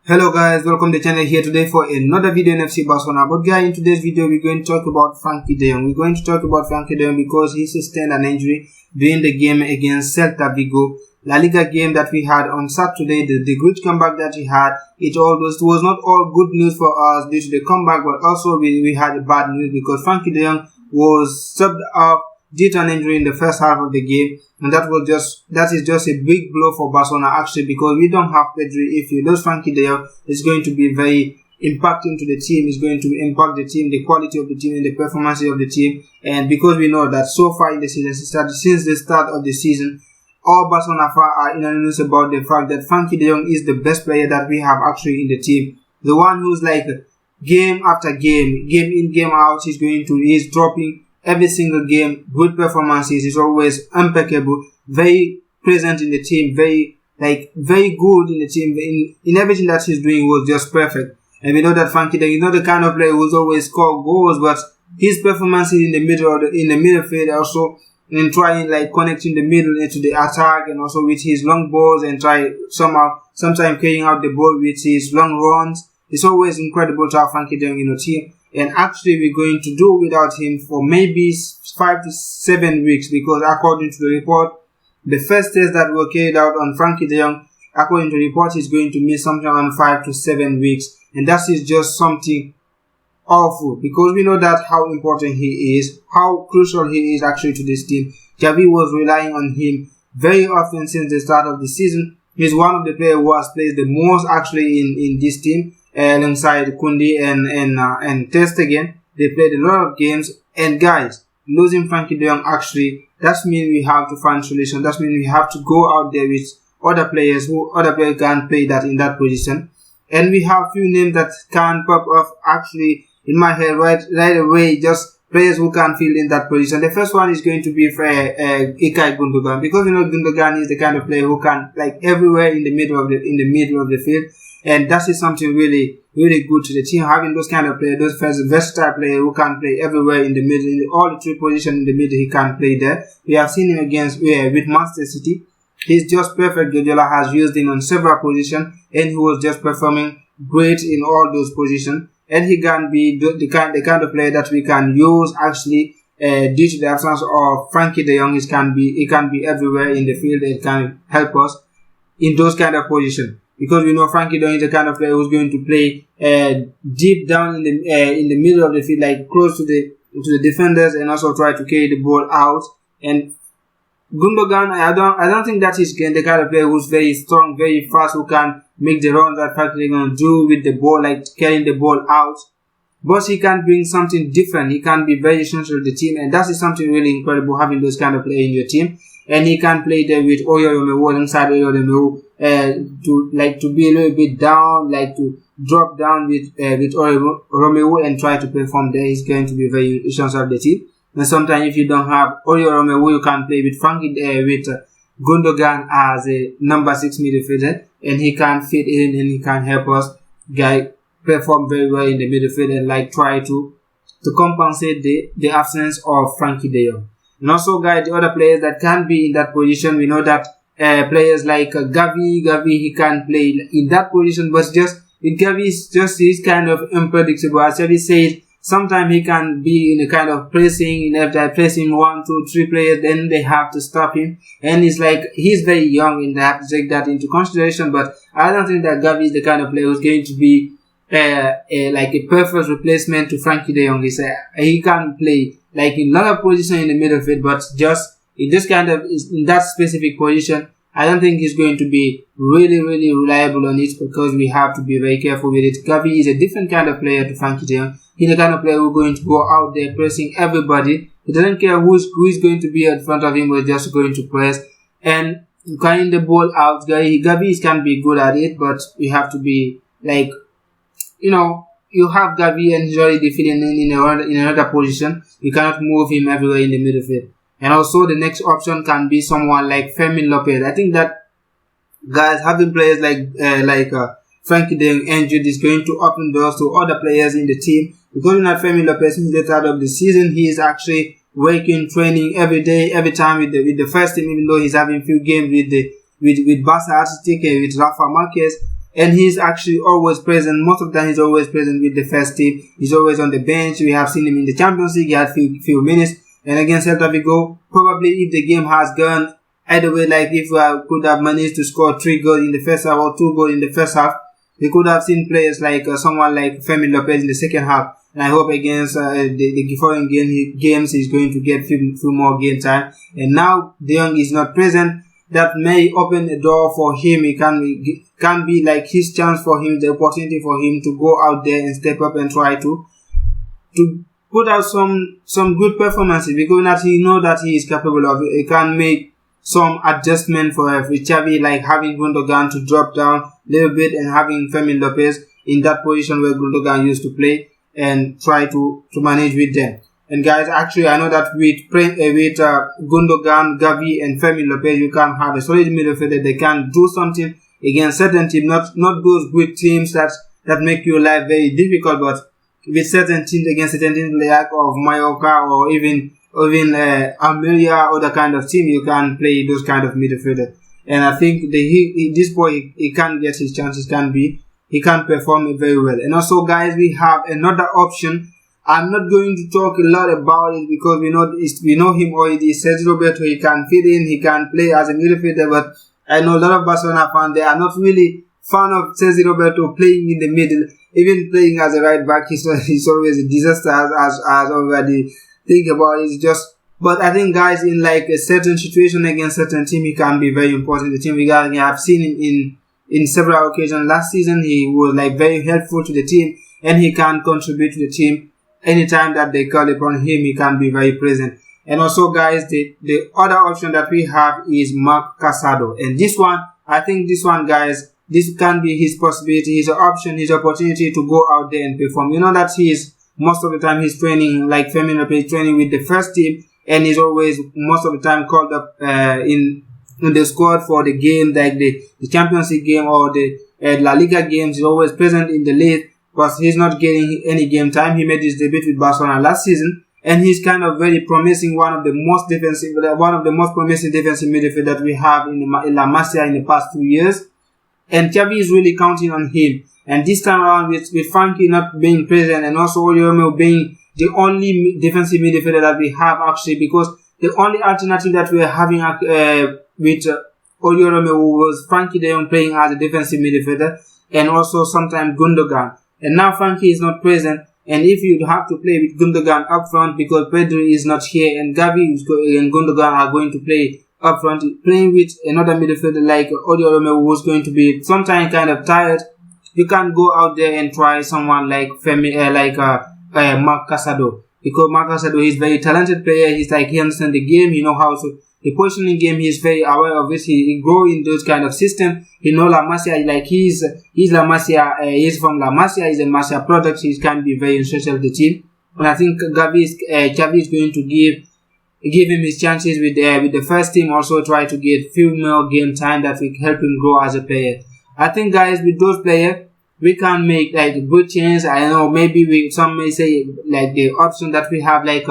Hello guys, welcome to the channel here today for another video in FC Barcelona. But guys, in today's video we're going to talk about Frenkie Dejong. We're going to talk about Frenkie Dejong because he sustained an injury during the game against Celta Vigo, La Liga game that we had on Saturday. The great comeback that he had, it was not all good news for us due to the comeback, but also we had bad news because Frenkie Dejong was subbed up due to an injury in the first half of the game, and that is just a big blow for Barcelona actually, because we don't have Pedri. If you lose Frenkie Dejong, it's going to be very impacting to the team. It's going to impact the team, the quality of the team, and the performance of the team. And because we know that so far in the season, since the start of the season, all Barcelona fans are unanimous about the fact that Frenkie Dejong is the best player that we have actually in the team. The one who's like game after game, game in, game out, he's dropping every single game, good performances, is always impeccable, very present in the team, very good in the team. In everything that he's doing was just perfect. And we know that Frenkie Dejong is not the kind of player who's always score goals, but his performances in the midfield also, in trying connecting the middle into the attack, and also with his long balls, and sometimes carrying out the ball with his long runs. It's always incredible to have Frenkie Dejong in the team. And actually we're going to do without him for maybe 5 to 7 weeks, because according to the report, the first test that were carried out on Frenkie Dejong, according to the report, he's going to miss something around 5 to 7 weeks. And that is just something awful, because we know that how important he is, how crucial he is actually to this team. Xavi was relying on him very often since the start of the season. He's one of the players who has played the most actually in this team, alongside Koundé and Ter Stegen. They played a lot of games, and guys, losing Frenkie Dejong actually, that means we have to find solution. That means we have to go out there with other players can play that in that position. And we have few names that can pop up actually in my head right away, just players who can fill in that position. The first one is going to be Gundogan, because you know Gundogan is the kind of player who can everywhere in the middle of the field. And that is something really, really good to the team, having those kind of players, those versatile players who can play everywhere in the middle, in all the three positions in the middle, he can play there. We have seen him with Manchester City. He's just perfect. Guardiola has used him on several positions, and he was just performing great in all those positions. And he can be the kind of player that we can use actually, due to the absence of Frenkie Dejong. He can be everywhere in the field and can help us in those kind of positions. Because we know Frenkie Dejong is the kind of player who's going to play deep down in the middle of the field, close to the defenders, and also try to carry the ball out. And Gundogan, I don't think that he's the kind of player who's very strong, very fast, who can make the runs that Frenkie Dejong do with the ball, carrying the ball out. But he can bring something different. He can be very essential to the team, and that is something really incredible, having those kind of players in your team. And he can play there with alongside Romelu, to be a little bit down, to drop down with Romelu and try to perform there. He's going to be very essential of the team. And sometimes if you don't have Romelu, you can play with Gundogan as a number 6 midfielder, and he can fit in and he can help us perform very well in the midfield and try to compensate the absence of Frenkie Dejong. And also, guys, the other players that can be in that position, we know that players like Gavi, he can play in that position, but he's kind of unpredictable. As Xavi said, sometimes he can be in a kind of pressing, after pressing 1, 2, 3 players, then they have to stop him. And he's very young, and they have to take that into consideration. But I don't think that Gavi is the kind of player who's going to be a perfect replacement to Frenkie Dejong. He can play in a lot of positions in the midfield, but just in that specific position, I don't think he's going to be really, really reliable on it, because we have to be very careful with it. Gavi is a different kind of player to Frenkie Dejong. He's the kind of player who's going to go out there pressing everybody. He doesn't care who is going to be in front of him, but just going to press and carrying the ball out. Gavi can be good at it, but we have to be you have Gavi and he's already filling in another position. You cannot move him everywhere in the midfield. And also the next option can be someone like Fermin Lopez. I think that, guys, having players like Frenkie Dejong injured is going to open doors to other players in the team. Because Fermin Lopez, since the start of the season, he is actually working, training every day, every time with the first team, even though he's having few games with Barça, with Rafa Marquez. and he's actually always present. Most of the time he's always present with the first team. He's always on the bench. We have seen him in the Champions League. He had few minutes, and against Celta Vigo, probably if the game has gone either way, like if we could have managed to score 3 goals in the first half or 2 goals in the first half, we could have seen players like someone like Fermin Lopez in the second half. And I hope against the following games he's going to get few more game time. And now Dejong is not present. That may open a door for him. It can be like his chance for him, the opportunity for him to go out there and step up and try to put out some good performances, because that he know that he is capable of it. He can make some adjustment for Xavi, like having Gundogan to drop down a little bit and having Fermin Lopez in that position where Gundogan used to play, and try to manage with them. And guys, actually I know that with Gundogan, Gavi and Fermin Lopez, you can have a solid midfielder. They can do something against certain teams, not those good teams that make your life very difficult, but with certain teams, against certain teams like of Mallorca or even Almeria or the kind of team, you can play those kind of midfielder. And I think this boy, he can get his chances, he can perform very well. And also guys, we have another option. I'm not going to talk a lot about it because we know him already. Sergi Roberto, he can fit in, he can play as a midfielder, but I know a lot of Barcelona fans, they are not really fan of Sergi Roberto playing in the middle. Even playing as a right back, he's always a disaster, as already think about it. But I think guys, in like a certain situation against certain team, he can be very important. The team we have seen him in several occasions last season. He was like very helpful to the team, and he can contribute to the team anytime that they call upon him. He can be very present. And also guys, the other option that we have is Marc Casado, and this one, I think this one guys, this can be his possibility, his option, his opportunity to go out there and perform. You know that most of the time he's training, like Fermin Lopez, training with the first team, and he's always most of the time called up in the squad for the game, like the Champions League game or the La Liga games. He's always present in the league, but he's not getting any game time. He made his debut with Barcelona last season, and he's kind of very promising, one of the most promising defensive midfield that we have in La Masia in the past 2 years. And Xavi is really counting on him. And this time around, with Frenkie not being present, and also Oriol being the only defensive midfielder that we have actually, because the only alternative that we are having with Oriol was Frenkie de Jong playing as a defensive midfielder, and also sometimes Gundogan. And now Frenkie is not present, and if you have to play with Gundogan up front because Pedri is not here, and Gavi and Gundogan are going to play up front, playing with another midfielder like Oriol who's going to be sometimes kind of tired, you can go out there and try someone like Marc Casado, because Marc Casado is very talented player. He understands the game, he knows how to the positioning game. He's very aware of it. He grow in those kind of system. He know La Masia, like he's La Masia. He's from La Masia. He's a Masia product. He can be very essential to the team. And I think Xavi is going to give him his chances with the first team. Also try to get few more game time that will help him grow as a player. I think guys, with those players, we can make like a good chance. I know maybe some may say like the option that we have like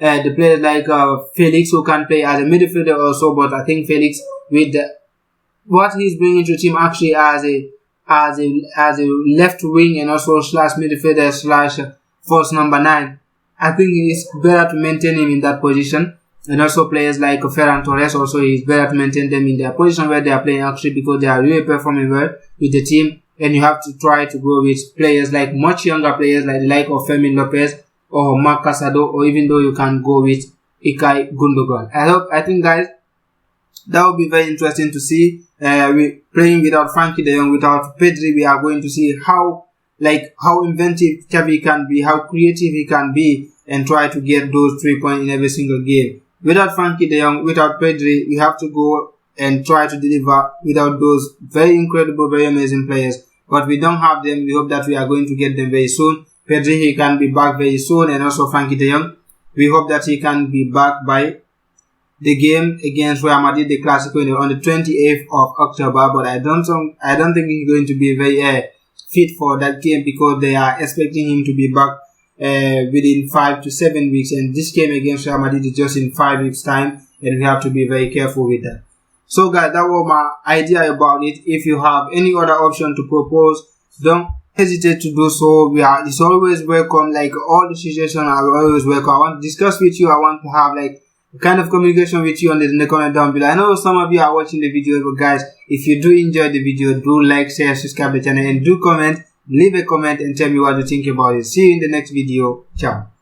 the players like Felix, who can play as a midfielder also, but I think Felix with what he's bringing to the team actually as a left wing and also slash midfielder slash false number 9, I think it's better to maintain him in that position. And also players like Ferran, Torres, also it's better to maintain them in their position where they are playing actually, because they are really performing well with the team. And you have to try to go with players like much younger players like of Fermin Lopez or Marc Casado, or even though you can go with Ilkay Gundogan. I think guys, that would be very interesting to see. We playing without Frenkie de Jong, without Pedri. We are going to see how inventive Xavi can be, how creative he can be, and try to get those 3 points in every single game. Without Frenkie de Jong, without Pedri, we have to go and try to deliver without those very incredible, very amazing players. But we don't have them. We hope that we are going to get them very soon. Pedri, he can be back very soon, and also Frenkie de Jong. We hope that he can be back by the game against Real Madrid, the Clasico, on the 28th of October. But I don't think he's going to be very fit for that game, because they are expecting him to be back within 5 to 7 weeks, and this game against Real Madrid is just in 5 weeks time, and we have to be very careful with that. So guys, that was my idea about it. If you have any other option to propose, don't hesitate to do so. It's always welcome. Like all the suggestions are always welcome. I want to discuss with you. I want to have like kind of communication with you in the comment down below. I know some of you are watching the video, but guys, if you do enjoy the video, do like, share, subscribe the channel, and do comment. Leave a comment and tell me what you think about it. See you in the next video. Ciao.